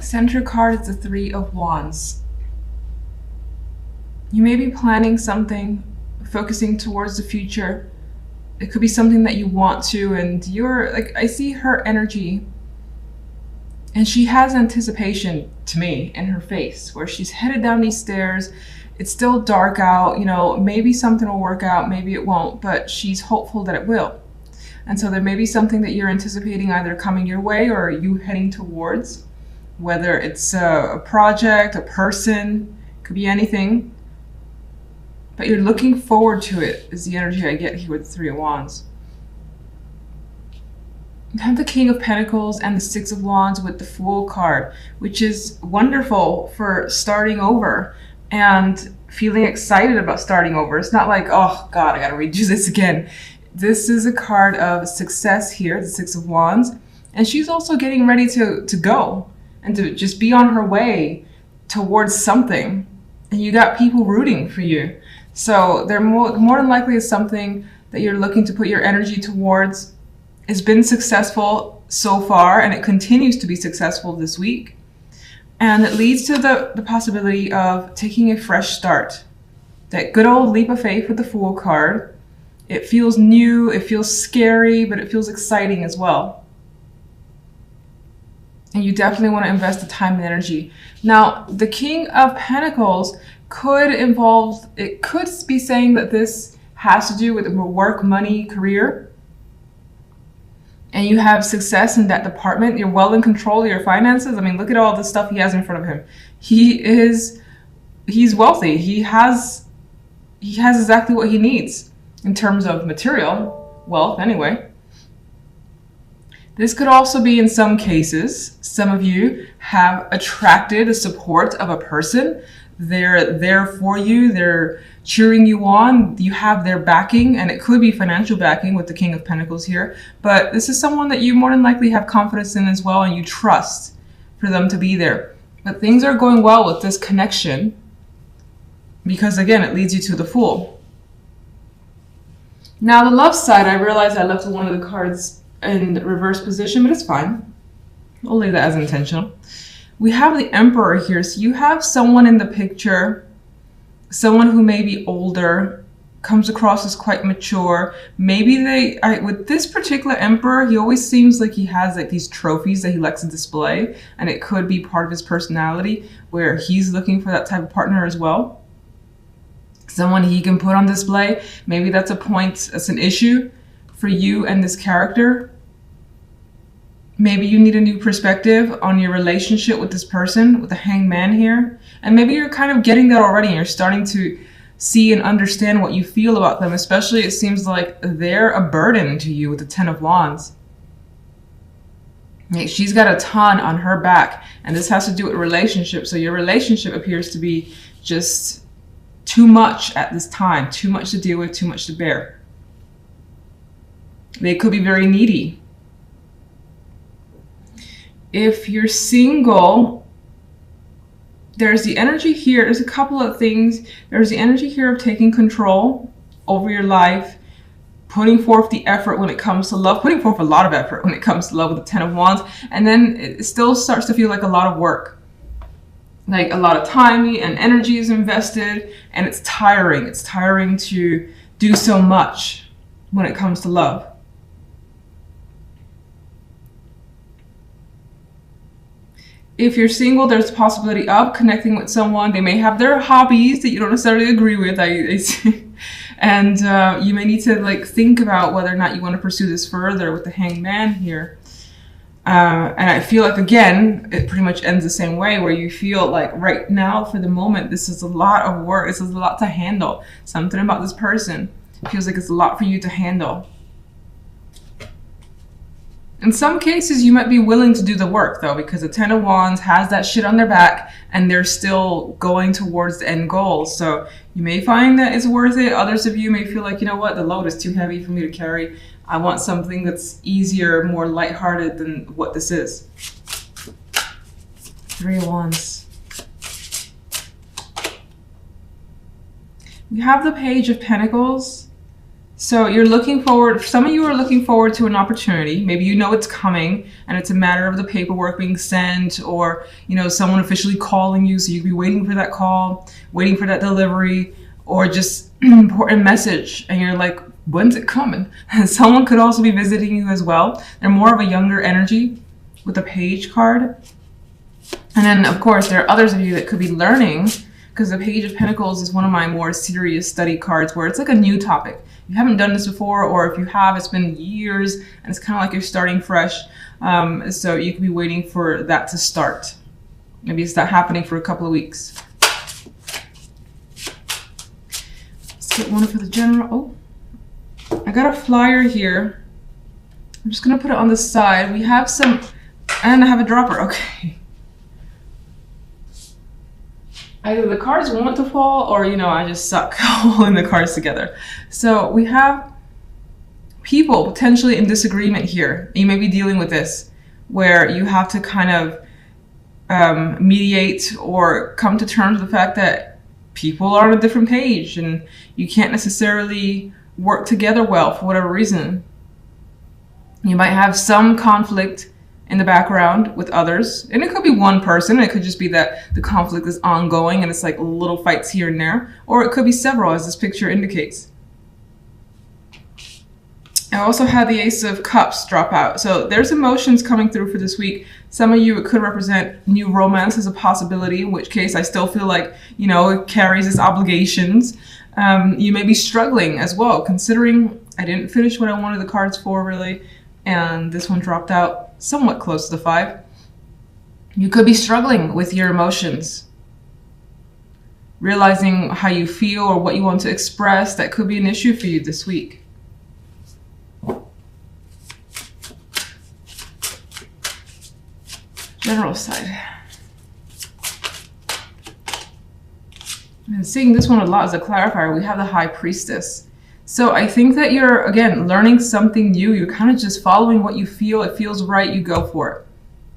Center card is the Three of Wands. You may be planning something, focusing towards the future. It could be something that you want to, and you're like, I see her energy, and she has anticipation to me in her face, where she's headed down these stairs. It's still dark out, you know, maybe something will work out, maybe it won't, but she's hopeful that it will. And so there may be something that you're anticipating either coming your way or you heading towards, whether it's a project, a person, could be anything. But you're looking forward to it, is the energy I get here with the Three of Wands. You have the King of Pentacles and the Six of Wands with the Fool card, which is wonderful for starting over and feeling excited about starting over. It's not like, oh God, I gotta redo this again. This is a card of success here, the Six of Wands. And she's also getting ready to go and to just be on her way towards something. And you got people rooting for you. So they're more than likely is something that you're looking to put your energy towards. It's been successful so far, and it continues to be successful this week. And it leads to the possibility of taking a fresh start. That good old leap of faith with the Fool card. It feels new, it feels scary, but it feels exciting as well. And you definitely want to invest the time and energy. Now, the King of Pentacles could involve, it could be saying that this has to do with work, money, career. And you have success in that department. You're well in control of your finances. I mean, look at all the stuff he has in front of him. He's wealthy. He has exactly what he needs in terms of material wealth anyway. This could also be, in some cases, some of you have attracted the support of a person. They're there for you. They're cheering you on. You have their backing, and it could be financial backing with the King of Pentacles here. But this is someone that you more than likely have confidence in as well, and you trust for them to be there. But things are going well with this connection because, again, it leads you to the Fool. Now, the love side, I realized I left one of the cards in reverse position, but it's fine. I'll leave that as intentional. We have the Emperor here. So you have someone in the picture, someone who may be older, comes across as quite mature. Maybe with this particular Emperor, he always seems like he has like these trophies that he likes to display, and it could be part of his personality where he's looking for that type of partner as well. Someone he can put on display. Maybe that's an issue for you and this character. Maybe you need a new perspective on your relationship with this person, with the Hanged Man here. And maybe you're kind of getting that already and you're starting to see and understand what you feel about them. Especially it seems like they're a burden to you with the Ten of Wands. Like she's got a ton on her back, and this has to do with relationships. So your relationship appears to be just too much at this time, too much to deal with, too much to bear. They could be very needy. If you're single, there's the energy here. There's a couple of things. There's the energy here of taking control over your life, putting forth the effort when it comes to love, putting forth a lot of effort when it comes to love with the Ten of Wands. And then it still starts to feel like a lot of work. Like a lot of time and energy is invested, and it's tiring. It's tiring to do so much when it comes to love. If you're single, there's a possibility of connecting with someone. They may have their hobbies that you don't necessarily agree with. And you may need to like think about whether or not you want to pursue this further with the Hanged Man here. And I feel like, again, it pretty much ends the same way, where you feel like right now, for the moment, this is a lot of work. This is a lot to handle. Something about this person feels like it's a lot for you to handle. In some cases, you might be willing to do the work, though, because the Ten of Wands has that shit on their back, and they're still going towards the end goal. So you may find that it's worth it. Others of you may feel like, you know what, the load is too heavy for me to carry. I want something that's easier, more lighthearted than what this is. Three of Wands. We have the Page of Pentacles. So you're looking forward, some of you are looking forward to an opportunity. Maybe you know it's coming and it's a matter of the paperwork being sent, or, you know, someone officially calling you. So you'd be waiting for that call, waiting for that delivery, or just an important message. And you're like, when's it coming? And someone could also be visiting you as well. They're more of a younger energy with the Page card. And then of course there are others of you that could be learning, because the Page of Pentacles is one of my more serious study cards where it's like a new topic. You haven't done this before, or if you have, it's been years and it's kind of like you're starting fresh. So you could be waiting for that to start. Maybe it's not happening for a couple of weeks. Let's get one for the general. Oh, I got a flyer here. I'm just gonna put it on the side. We have some, and I have a dropper, okay. Either the cards want to fall, or, you know, I just suck holding the cards together. So we have people potentially in disagreement here. You may be dealing with this, where you have to kind of mediate or come to terms with the fact that people are on a different page and you can't necessarily work together well for whatever reason. You might have some conflict in the background with others, and it could be one person. It could just be that the conflict is ongoing and it's like little fights here and there, or it could be several, as this picture indicates. I also had the Ace of Cups drop out, so there's emotions coming through for this week. Some of you, it could represent new romance as a possibility, in which case I still feel like, you know, it carries its obligations. You may be struggling as well, considering I didn't finish what I wanted the cards for, really, and this one dropped out somewhat close to 5. You could be struggling with your emotions, realizing how you feel or what you want to express. That could be an issue for you this week. General side. And seeing this one a lot as a clarifier, we have the High Priestess. So I think that you're, again, learning something new. You're kind of just following what you feel. It feels right, you go for it.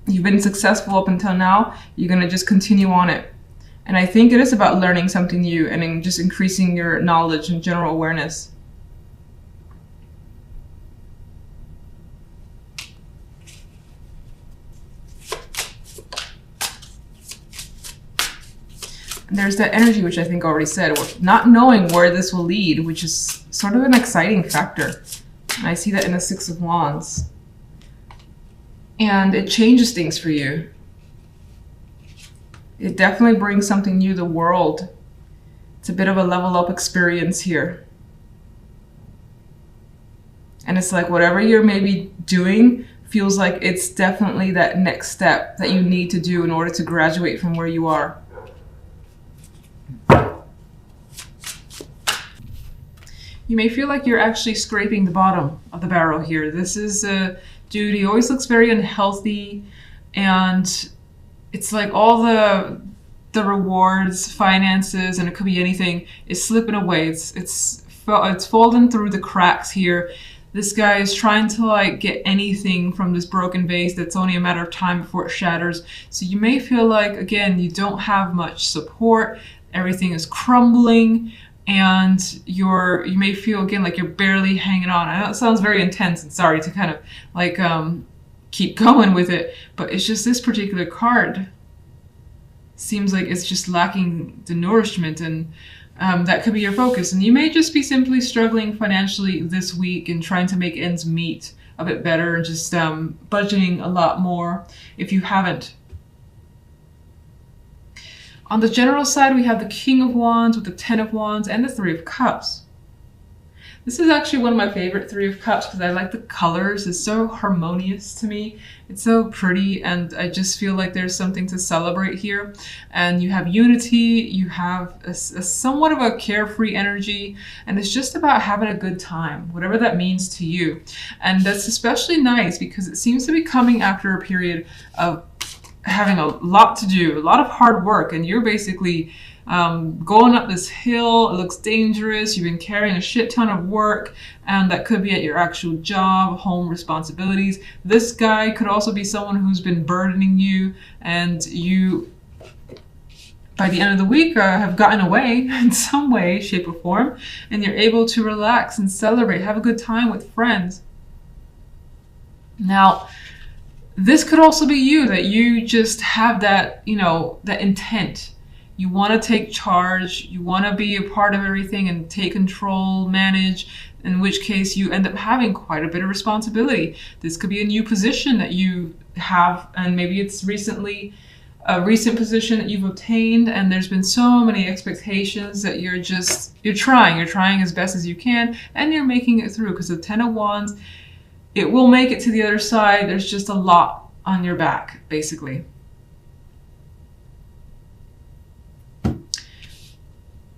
You've been successful up until now. You're going to just continue on it. And I think it is about learning something new and just increasing your knowledge and general awareness. And there's that energy, which I think I already said, not knowing where this will lead, which is sort of an exciting factor. And I see that in the Six of Wands. And it changes things for you. It definitely brings something new to the world. It's a bit of a level up experience here. And it's like whatever you're maybe doing feels like it's definitely that next step that you need to do in order to graduate from where you are. You may feel like you're actually scraping the bottom of the barrel here. This is a dude, he always looks very unhealthy, and it's like all the rewards, finances, and it could be anything, is slipping away. It's fallen through the cracks here. This guy is trying to like get anything from this broken vase that's only a matter of time before it shatters. So you may feel like, again, you don't have much support. Everything is crumbling. And you may feel, again, like you're barely hanging on. I know it sounds very intense, and sorry to kind of like keep going with it, but it's just this particular card seems like it's just lacking the nourishment, and that could be your focus. And you may just be simply struggling financially this week and trying to make ends meet a bit better, and just budgeting a lot more if you haven't. On the general side, we have the King of Wands with the Ten of Wands and the Three of Cups. This is actually one of my favorite Three of Cups because I like the colors. It's so harmonious to me. It's so pretty, and I just feel like there's something to celebrate here. And you have unity, you have a somewhat of a carefree energy, and it's just about having a good time, whatever that means to you. And that's especially nice because it seems to be coming after a period of having a lot to do, a lot of hard work, and you're basically going up this hill. It looks dangerous. You've been carrying a shit ton of work, and that could be at your actual job, home responsibilities. This guy could also be someone who's been burdening you, and you by the end of the week have gotten away in some way, shape, or form, and you're able to relax and celebrate, have a good time with friends. Now, this could also be you, that you just have that, that intent. You want to take charge, you want to be a part of everything and take control, manage, in which case you end up having quite a bit of responsibility. This could be a new position that you have, and maybe it's a recent position that you've obtained, and there's been so many expectations that you're trying as best as you can, and you're making it through, because the 10 of Wands, it will make it to the other side. There's just a lot on your back, basically.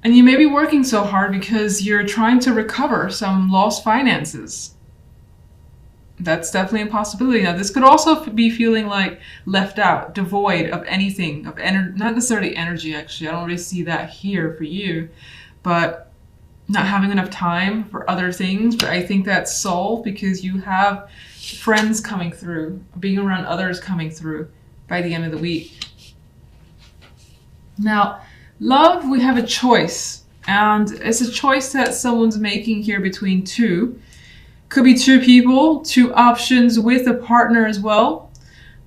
And you may be working so hard because you're trying to recover some lost finances. That's definitely a possibility. Now, this could also be feeling like left out, devoid of anything, of not necessarily energy, actually. I don't really see that here for you, but not having enough time for other things. But I think that's solved because you have friends coming through, being around others coming through by the end of the week. Now, love, we have a choice, and it's a choice that someone's making here between two. Could be two people, two options with a partner as well.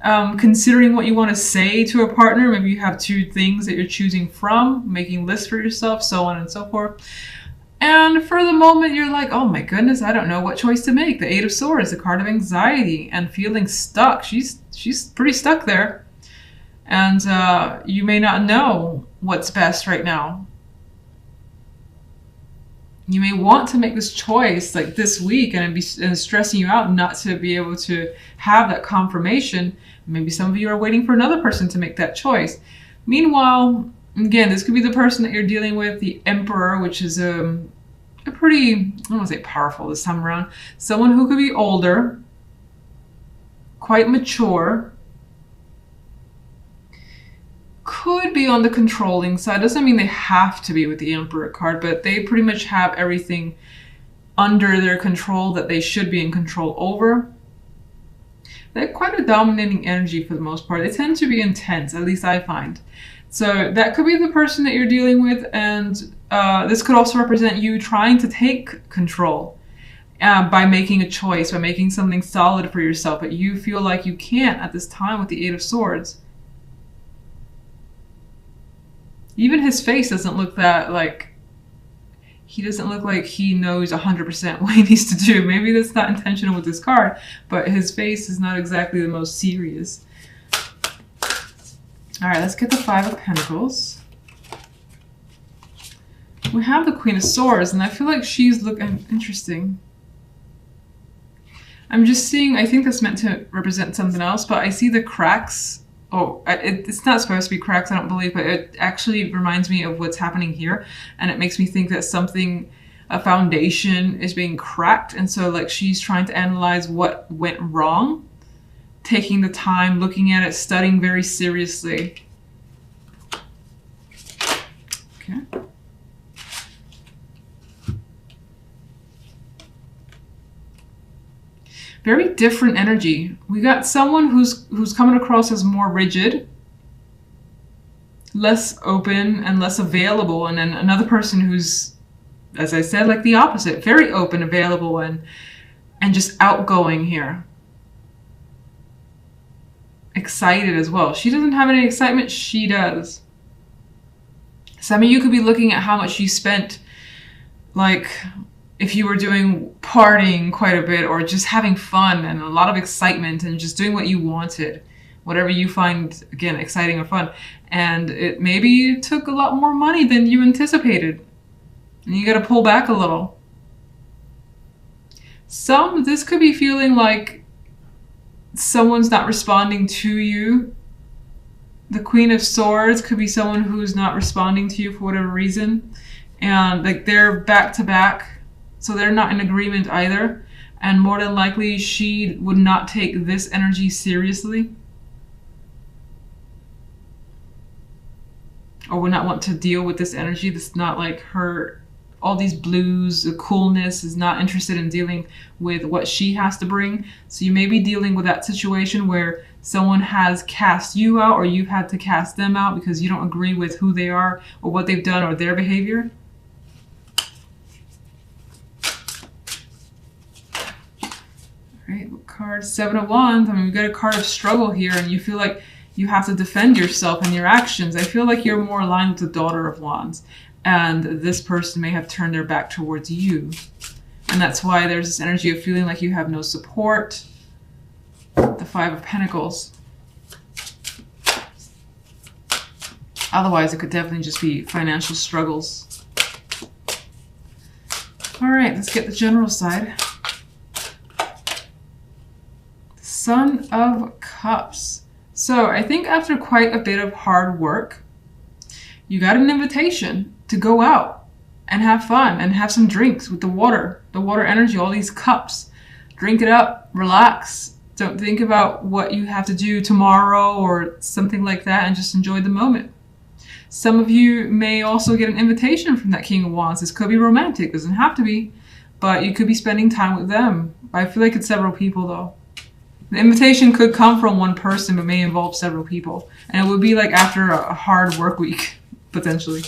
Considering what you want to say to a partner, maybe you have two things that you're choosing from, making lists for yourself, so on and so forth. And for the moment, you're like, oh my goodness, I don't know what choice to make. The Eight of Swords, the card of anxiety and feeling stuck. She's pretty stuck there. And you may not know what's best right now. You may want to make this choice like this week, and it's stressing you out not to be able to have that confirmation. Maybe some of you are waiting for another person to make that choice. Meanwhile, again, this could be the person that you're dealing with, the Emperor, which is a pretty, I don't want to say powerful this time around. Someone who could be older, quite mature, could be on the controlling side. Doesn't mean they have to be with the Emperor card, but they pretty much have everything under their control that they should be in control over. They're quite a dominating energy for the most part. They tend to be intense, at least I find. So that could be the person that you're dealing with, and this could also represent you trying to take control by making a choice, by making something solid for yourself, but you feel like you can't at this time with the Eight of Swords. Even his face doesn't look that he doesn't look like he knows 100% what he needs to do. Maybe that's not intentional with this card, but his face is not exactly the most serious. All right, let's get the Five of Pentacles. We have the Queen of Swords, and I feel like she's looking interesting. I'm just seeing, I think that's meant to represent something else, but I see the cracks. Oh, it's not supposed to be cracks, I don't believe, but it actually reminds me of what's happening here. And it makes me think that a foundation is being cracked. And so like she's trying to analyze what went wrong, taking the time, looking at it, studying very seriously. Okay. Very different energy. We got someone who's coming across as more rigid, less open and less available, and then another person who's, as I said, like the opposite, very open, available, and just outgoing here. Excited as well. She doesn't have any excitement, she does. Some of you could be looking at how much you spent, like if you were doing partying quite a bit, or just having fun and a lot of excitement and just doing what you wanted, whatever you find, again, exciting or fun. And it maybe took a lot more money than you anticipated. And you got to pull back a little. This could be feeling like someone's not responding to you. The Queen of Swords could be someone who's not responding to you for whatever reason. And like they're back to back. So they're not in agreement either. And more than likely, she would not take this energy seriously. Or would not want to deal with this energy. This is not like her all these blues, the coolness, is not interested in dealing with what she has to bring. So you may be dealing with that situation where someone has cast you out, or you've had to cast them out because you don't agree with who they are or what they've done or their behavior. Right, card 7 of Wands. I mean, we got a card of struggle here, and you feel like you have to defend yourself and your actions. I feel like you're more aligned with the Daughter of Wands, and this person may have turned their back towards you. And that's why there's this energy of feeling like you have no support. The 5 of Pentacles. Otherwise, it could definitely just be financial struggles. All right, let's get the general side. Son of Cups. So I think after quite a bit of hard work, you got an invitation to go out and have fun and have some drinks with the water energy, all these cups. Drink it up, relax. Don't think about what you have to do tomorrow or something like that, and just enjoy the moment. Some of you may also get an invitation from that King of Wands. This could be romantic, doesn't have to be, but you could be spending time with them. I feel like it's several people though. The invitation could come from one person, but may involve several people. And it would be like after a hard work week, potentially.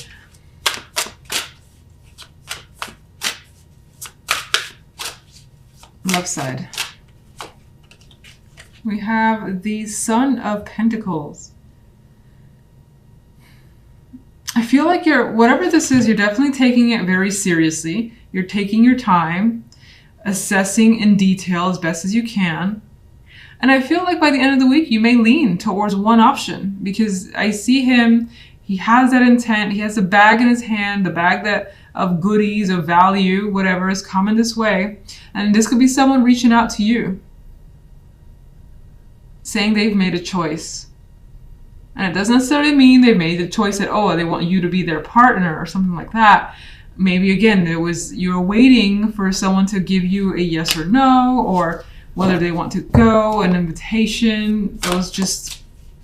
Left side. We have the Son of Pentacles. I feel like whatever this is, you're definitely taking it very seriously. You're taking your time, assessing in detail as best as you can. And I feel like by the end of the week, you may lean towards one option, because I see him, he has that intent, he has a bag in his hand, the bag of goodies, of value, whatever is coming this way. And this could be someone reaching out to you, saying they've made a choice. And it doesn't necessarily mean they've made the choice that, oh, they want you to be their partner or something like that. Maybe again, you're waiting for someone to give you a yes or no, or whether they want to go, an invitation, those just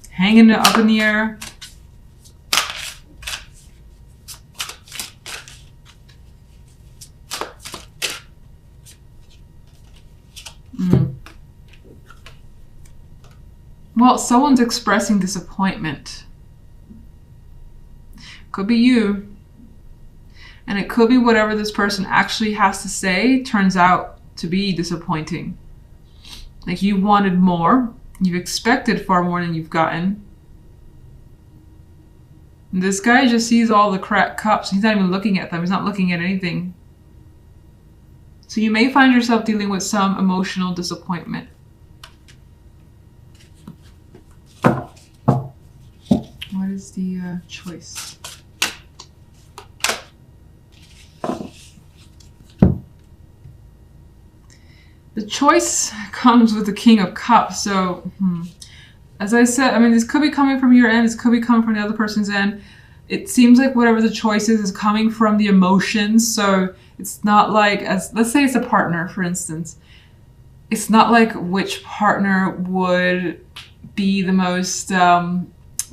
hanging up in the air. Well, someone's expressing disappointment. Could be you. And it could be whatever this person actually has to say turns out to be disappointing. Like you wanted more. You've expected far more than you've gotten. And this guy just sees all the cracked cups. He's not even looking at them. He's not looking at anything. So you may find yourself dealing with some emotional disappointment. What is the choice? The choice comes with the King of Cups. So, as I said, I mean, this could be coming from your end. This could be coming from the other person's end. It seems like whatever the choice is coming from the emotions. So it's not like, let's say it's a partner, for instance. It's not like which partner would be the most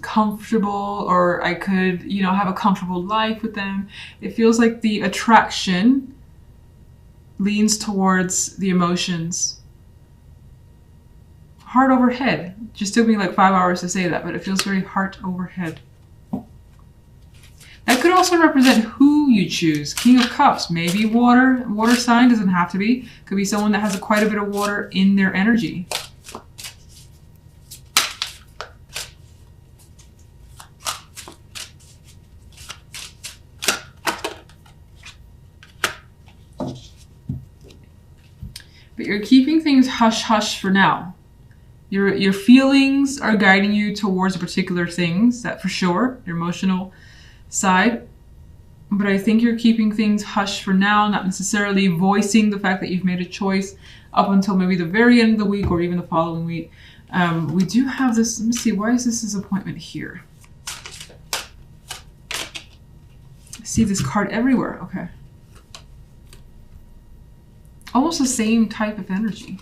comfortable, or I could, have a comfortable life with them. It feels like the attraction leans towards the emotions. Heart over head. Just took me like 5 hours to say that, but it feels very heart over head. That could also represent who you choose. King of Cups, maybe water sign, doesn't have to be. Could be someone that has quite a bit of water in their energy. But you're keeping things hush-hush for now. Your feelings are guiding you towards particular things, that for sure, your emotional side. But I think you're keeping things hush for now, not necessarily voicing the fact that you've made a choice up until maybe the very end of the week or even the following week. We do have this, let me see, why is this disappointment here? I see this card everywhere, okay. Almost the same type of energy.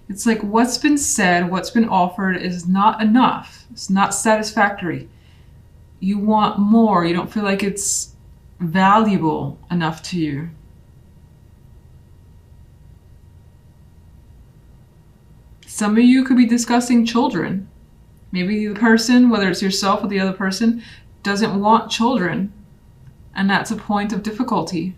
It's like what's been said, what's been offered is not enough. It's not satisfactory. You want more. You don't feel like it's valuable enough to you. Some of you could be discussing children. Maybe the person, whether it's yourself or the other person, doesn't want children. And that's a point of difficulty.